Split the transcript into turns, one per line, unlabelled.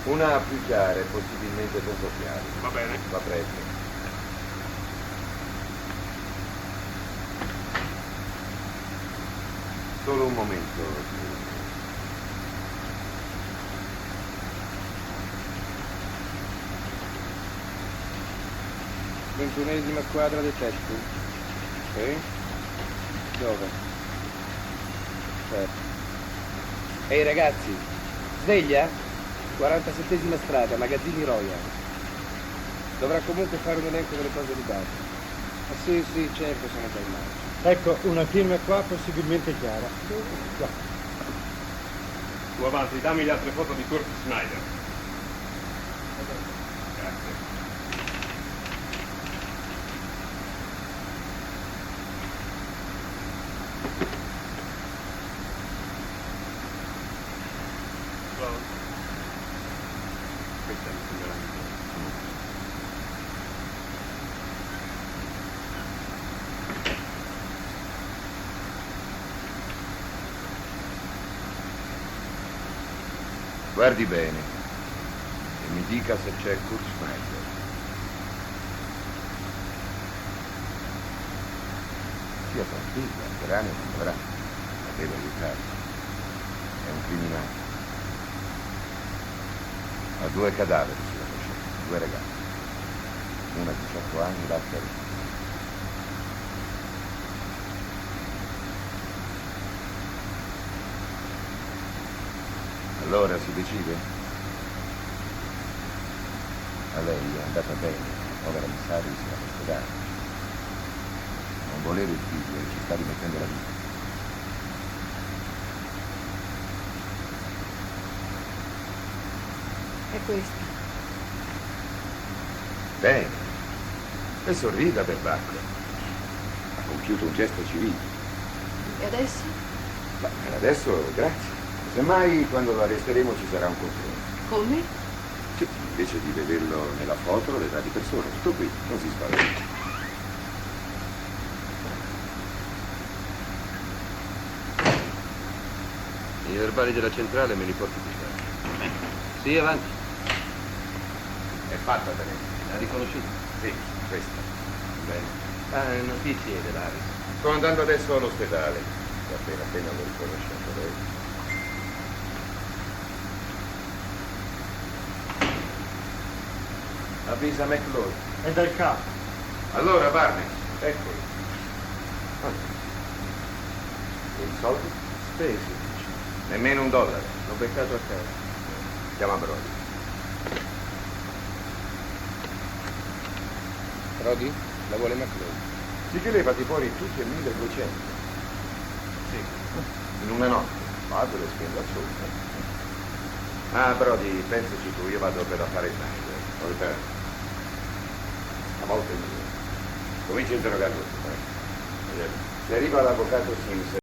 Una più chiara e possibilmente poco chiara.
Va bene.
Va presto. Solo un momento, signore.
Ventunesima squadra detective. Sì? Dove? Certo. Ehi ragazzi, sveglia? 47esima strada, Magazzini Royal. Dovrà comunque fare un elenco delle cose rubate. Ah sì, sì, certo, sono già in marcia.
Ecco, una firma qua possibilmente chiara. Qua.
Tu avanti, dammi le altre foto di Kurt Schneider. Grazie. Questa mi sembra la migliore.
Guardi bene e mi dica se c'è Kurt Schneider. Sia tranquilla, il cranio non dovrà. La devo aiutare. È un criminale. Ha 2 cadaveri sulla coscienza, 2 ragazzi. Una 18 anni, l'altra 20. Allora si decide? A lei è andata bene, la povera Missari si era ospedale. Non voleva il figlio e ci sta rimettendo la vita.
È questa.
Bene. E sorrida, perbacco. Ha compiuto un gesto civile.
E adesso?
Ma adesso, grazie. Semmai, quando lo arresteremo, ci sarà un confronto.
Come?
Sì, invece di vederlo nella foto, lo vedrà di persona. Tutto qui, non si spaventi.
I verbali della centrale me li porti più tardi. Sì, avanti.
È fatta, tenente.
L'ha riconosciuto?
Sì, questa. Bene.
Ah, notizie dell'Aris.
Sto andando adesso all'ospedale. Appena lo riconosciamo lei. Avvisa McLeod.
È dal capo.
Allora, Barney, eccoli. E i soldi?
Spesi.
Nemmeno $1.
L'ho beccato a casa.
Chiama Brody.
Brody? La vuole McLeod.
Sì che levati fuori tutti e 1200.
Sì.
In una notte. Vado e spendo a sopra. Ah, Brody, pensaci tu, io vado per affare Schneider. Poi per... A volte è mio. Cominci a interrogarlo. Se arriva l'avvocato Sims